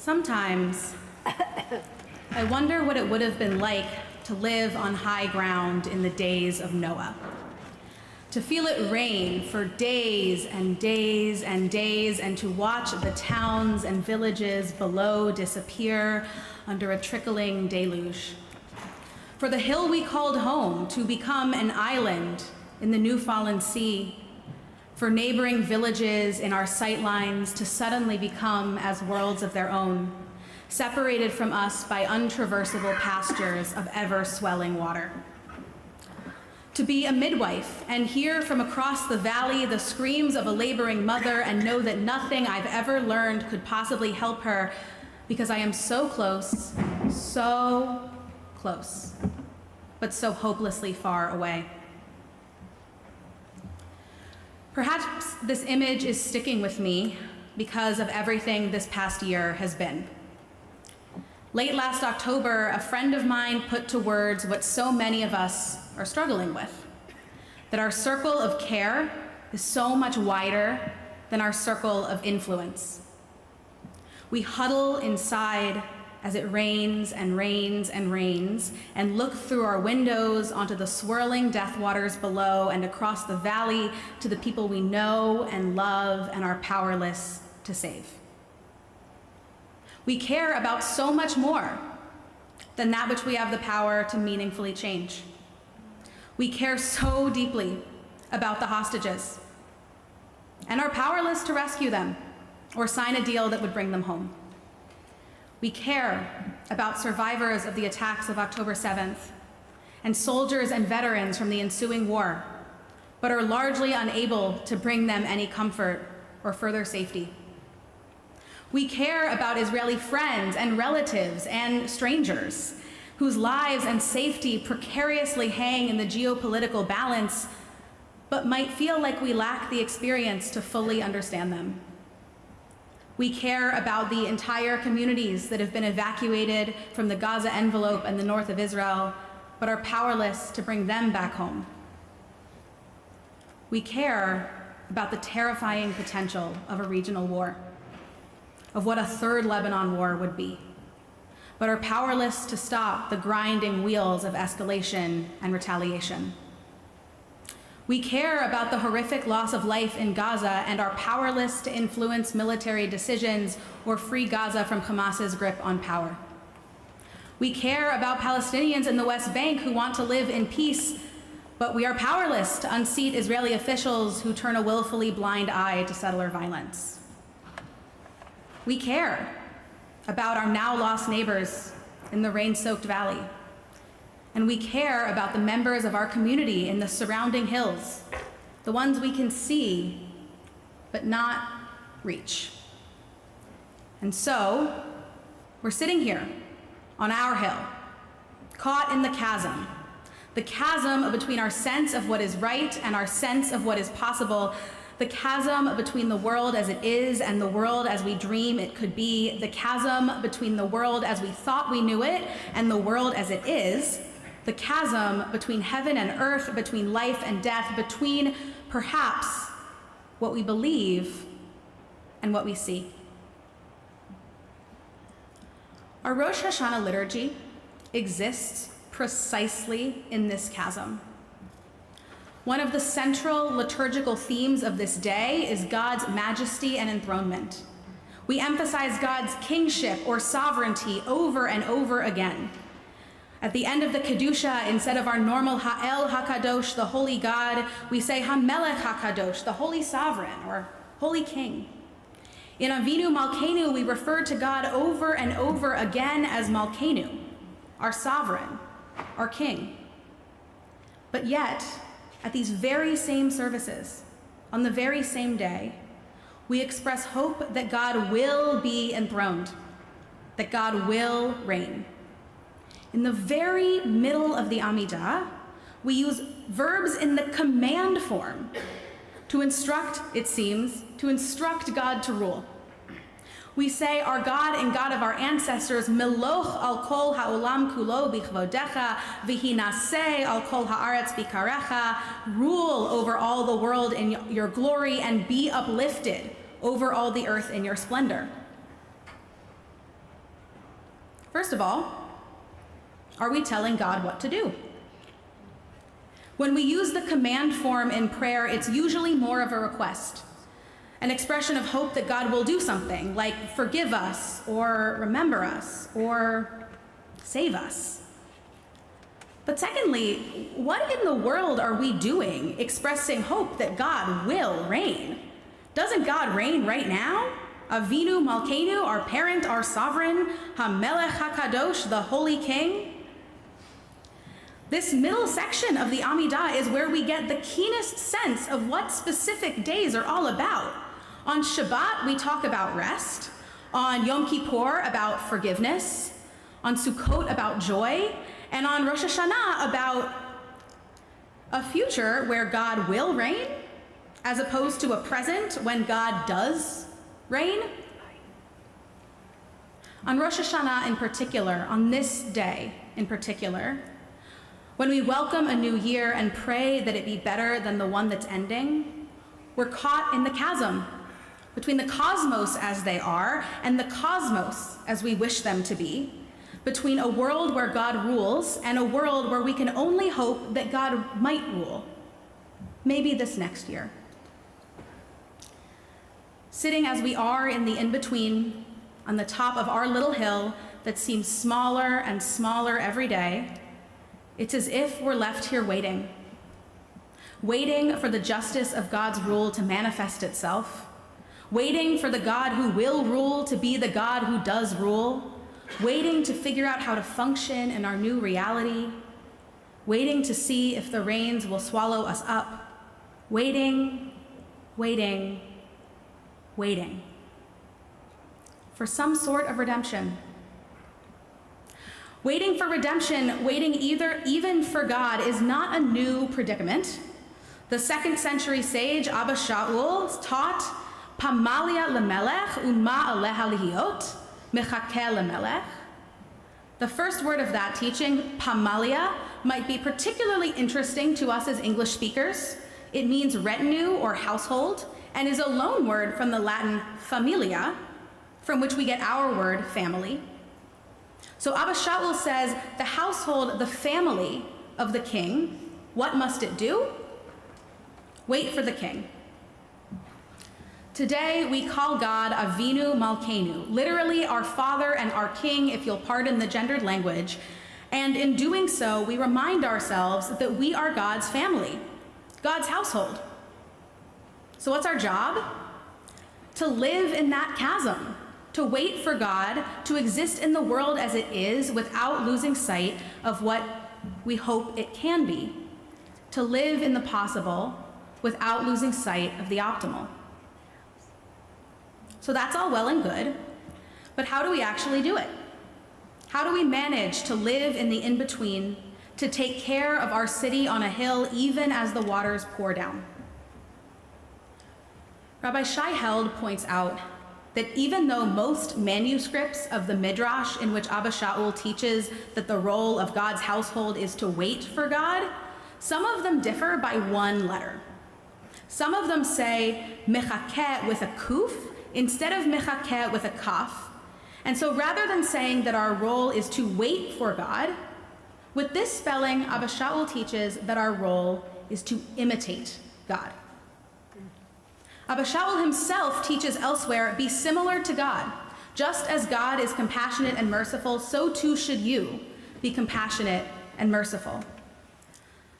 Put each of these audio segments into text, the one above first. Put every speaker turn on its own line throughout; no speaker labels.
Sometimes I wonder what it would have been like to live on high ground in the days of Noah. To feel it rain for days and days and days, and to watch the towns and villages below disappear under a trickling deluge. For the hill we called home to become an island in the new fallen sea. For neighboring villages in our sightlines to suddenly become as worlds of their own, separated from us by untraversable pastures of ever-swelling water. To be a midwife and hear from across the valley the screams of a laboring mother and know that nothing I've ever learned could possibly help her because I am so close, but so hopelessly far away. Perhaps this image is sticking with me because of everything this past year has been. Late last October, a friend of mine put to words what so many of us are struggling with, that our circle of care is so much wider than our circle of influence. We huddle inside as it rains and rains and rains, and look through our windows onto the swirling death waters below and across the valley to the people we know and love and are powerless to save. We care about so much more than that which we have the power to meaningfully change. We care so deeply about the hostages and are powerless to rescue them or sign a deal that would bring them home. We care about survivors of the attacks of October 7th and soldiers and veterans from the ensuing war, but are largely unable to bring them any comfort or further safety. We care about Israeli friends and relatives and strangers whose lives and safety precariously hang in the geopolitical balance, but might feel like we lack the experience to fully understand them. We care about the entire communities that have been evacuated from the Gaza envelope and the north of Israel, but are powerless to bring them back home. We care about the terrifying potential of a regional war, of what a third Lebanon war would be, but are powerless to stop the grinding wheels of escalation and retaliation. We care about the horrific loss of life in Gaza and are powerless to influence military decisions or free Gaza from Hamas's grip on power. We care about Palestinians in the West Bank who want to live in peace, but we are powerless to unseat Israeli officials who turn a willfully blind eye to settler violence. We care about our now lost neighbors in the rain-soaked valley. And we care about the members of our community in the surrounding hills, the ones we can see, but not reach. And so, we're sitting here on our hill, caught in the chasm between our sense of what is right and our sense of what is possible, the chasm between the world as it is and the world as we dream it could be, the chasm between the world as we thought we knew it and the world as it is, the chasm between heaven and earth, between life and death, between perhaps what we believe and what we see. Our Rosh Hashanah liturgy exists precisely in this chasm. One of the central liturgical themes of this day is God's majesty and enthronement. We emphasize God's kingship or sovereignty over and over again. At the end of the Kedusha, instead of our normal Ha'el HaKadosh, the holy God, we say HaMelech HaKadosh, the holy sovereign or holy king. In Avinu Malkeinu, we refer to God over and over again as Malkeinu, our sovereign, our king. But yet, at these very same services, on the very same day, we express hope that God will be enthroned, that God will reign. In the very middle of the Amidah, we use verbs in the command form to instruct, it seems, to instruct God to rule. We say, our God and God of our ancestors, Meloch al kol ha'olam kulo bichvodecha, v'hinaseh al kol ha'aretz bikarecha, rule over all the world in your glory and be uplifted over all the earth in your splendor. First of all, are we telling God what to do? When we use the command form in prayer, it's usually more of a request, an expression of hope that God will do something, like forgive us, or remember us, or save us. But secondly, what in the world are we doing expressing hope that God will reign? Doesn't God reign right now? Avinu Malkeinu, our parent, our sovereign, HaMelech HaKadosh, the Holy King. This middle section of the Amidah is where we get the keenest sense of what specific days are all about. On Shabbat, we talk about rest. On Yom Kippur, about forgiveness. On Sukkot, about joy. And on Rosh Hashanah, about a future where God will reign, as opposed to a present when God does reign. On Rosh Hashanah in particular, on this day in particular, when we welcome a new year and pray that it be better than the one that's ending, we're caught in the chasm between the cosmos as they are and the cosmos as we wish them to be, between a world where God rules and a world where we can only hope that God might rule, maybe this next year. Sitting as we are in the in-between, on the top of our little hill that seems smaller and smaller every day, it's as if we're left here waiting for the justice of God's rule to manifest itself, waiting for the God who will rule to be the God who does rule, waiting to figure out how to function in our new reality, waiting to see if the rains will swallow us up, waiting for some sort of redemption. Waiting for redemption, waiting even for God, is not a new predicament. The 2nd century sage Abba Shaul taught, Pamalia lemelech uma aleha lihiot, mechakeh lemelech. The first word of that teaching, pamalia, might be particularly interesting to us as English speakers. It means retinue or household, and is a loan word from the Latin familia, from which we get our word family. So Abba Shaul says, the household, the family of the king, what must it do? Wait for the king. Today, we call God Avinu Malkeinu, literally our Father and our King, if you'll pardon the gendered language. And in doing so, we remind ourselves that we are God's family, God's household. So what's our job? To live in that chasm, to wait for God, to exist in the world as it is without losing sight of what we hope it can be, to live in the possible without losing sight of the optimal. So that's all well and good, but how do we actually do it? How do we manage to live in the in-between, to take care of our city on a hill even as the waters pour down? Rabbi Shai Held points out that even though most manuscripts of the Midrash in which Abba Shaul teaches that the role of God's household is to wait for God, some of them differ by one letter. Some of them say mechakeh with a kuf instead of mechakeh with a kaf. And so rather than saying that our role is to wait for God, with this spelling, Abba Shaul teaches that our role is to imitate God. Abba Shaul himself teaches elsewhere, be similar to God. Just as God is compassionate and merciful, so too should you be compassionate and merciful.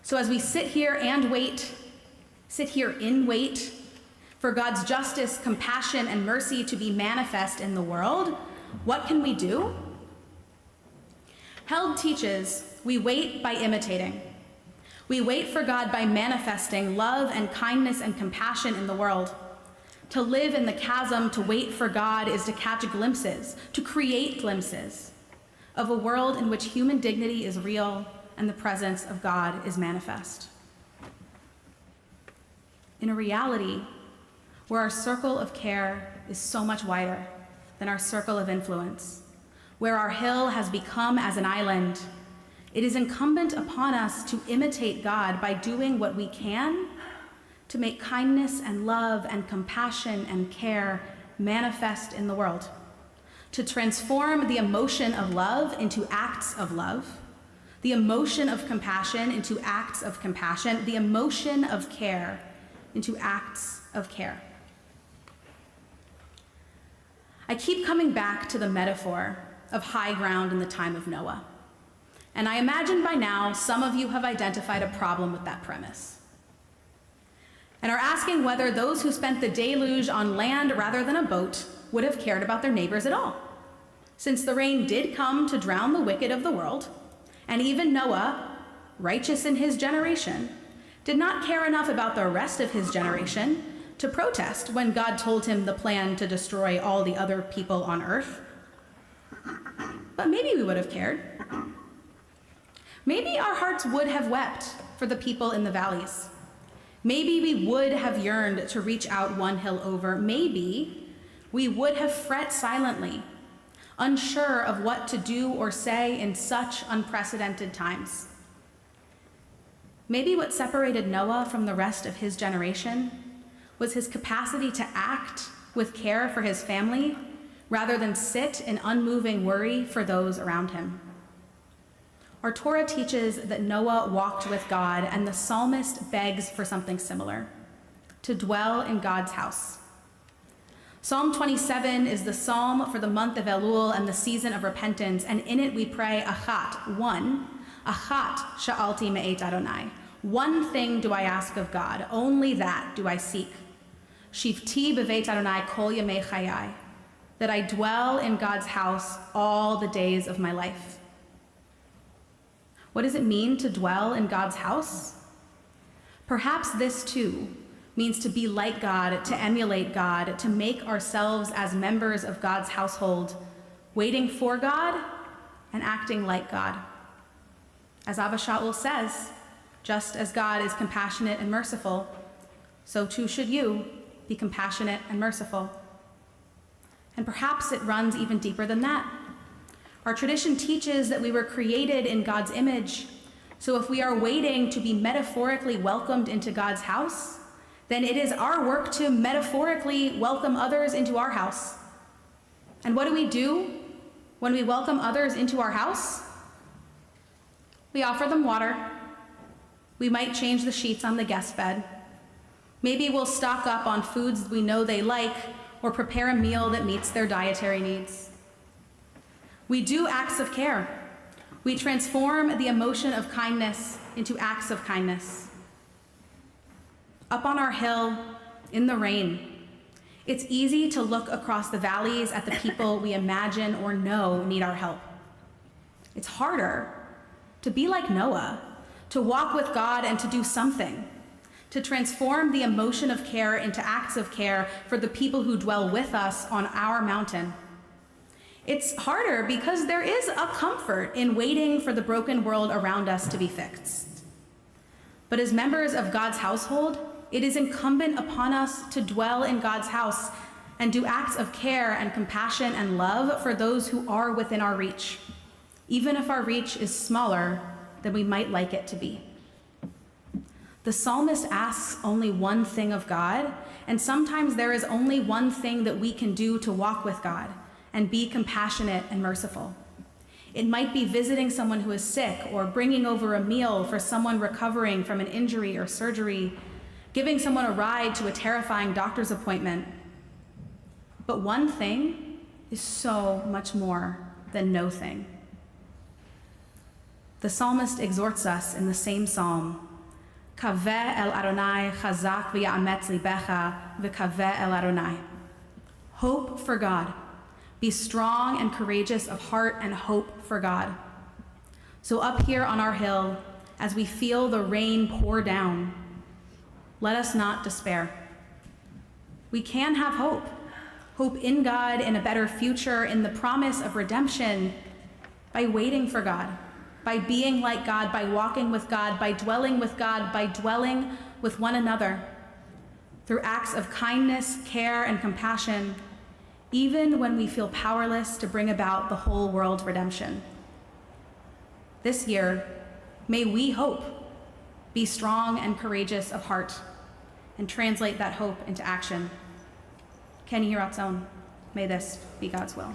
So as we sit here and wait, sit here in wait for God's justice, compassion, and mercy to be manifest in the world, what can we do? Held teaches we wait by imitating. We wait for God by manifesting love and kindness and compassion in the world. To live in the chasm, to wait for God, is to catch glimpses, to create glimpses of a world in which human dignity is real and the presence of God is manifest. In a reality where our circle of care is so much wider than our circle of influence, where our hill has become as an island, it is incumbent upon us to imitate God by doing what we can to make kindness and love and compassion and care manifest in the world. to transform the emotion of love into acts of love, the emotion of compassion into acts of compassion, the emotion of care into acts of care. I keep coming back to the metaphor of high ground in the time of Noah. And I imagine by now some of you have identified a problem with that premise and are asking whether those who spent the deluge on land rather than a boat would have cared about their neighbors at all, since the rain did come to drown the wicked of the world, and even Noah, righteous in his generation, did not care enough about the rest of his generation to protest when God told him the plan to destroy all the other people on earth. But maybe we would have cared. Maybe our hearts would have wept for the people in the valleys. Maybe we would have yearned to reach out one hill over. Maybe we would have fret silently, unsure of what to do or say in such unprecedented times. Maybe what separated Noah from the rest of his generation was his capacity to act with care for his family rather than sit in unmoving worry for those around him. Our Torah teaches that Noah walked with God, and the psalmist begs for something similar, to dwell in God's house. Psalm 27 is the psalm for the month of Elul and the season of repentance, and in it we pray achat, one, achat sha'alti me'et Adonai. One thing do I ask of God, only that do I seek. Shivti b'veit Adonai kol yamei chayai, that I dwell in God's house all the days of my life. What does it mean to dwell in God's house? Perhaps this too means to be like God, to emulate God, to make ourselves as members of God's household, waiting for God and acting like God. As Abba Shaul says, just as God is compassionate and merciful, so too should you be compassionate and merciful. And perhaps it runs even deeper than that. Our tradition teaches that we were created in God's image, so if we are waiting to be metaphorically welcomed into God's house, then it is our work to metaphorically welcome others into our house. And what do we do when we welcome others into our house? We offer them water. We might change the sheets on the guest bed. Maybe we'll stock up on foods we know they like or prepare a meal that meets their dietary needs. We do acts of care. We transform the emotion of kindness into acts of kindness. Up on our hill, in the rain, it's easy to look across the valleys at the people we imagine or know need our help. It's harder to be like Noah, to walk with God and to do something, to transform the emotion of care into acts of care for the people who dwell with us on our mountain. It's harder because there is a comfort in waiting for the broken world around us to be fixed. But as members of God's household, it is incumbent upon us to dwell in God's house and do acts of care and compassion and love for those who are within our reach, even if our reach is smaller than we might like it to be. The psalmist asks only one thing of God, and sometimes there is only one thing that we can do to walk with God and be compassionate and merciful. It might be visiting someone who is sick or bringing over a meal for someone recovering from an injury or surgery, giving someone a ride to a terrifying doctor's appointment. But one thing is so much more than no thing. The psalmist exhorts us in the same psalm, Kaveh el Adonai chazak v'ya'ametz libecha v'kaveh el Adonai. Hope for God. Be strong and courageous of heart and hope for God. So up here on our hill, as we feel the rain pour down, let us not despair. We can have hope. Hope in God, in a better future, in the promise of redemption, by waiting for God, by being like God, by walking with God, by dwelling with God, by dwelling with one another, through acts of kindness, care, and compassion, even when we feel powerless to bring about the whole world's redemption. This year, may we hope, be strong and courageous of heart, and translate that hope into action. Ken Yiratzon, may this be God's will.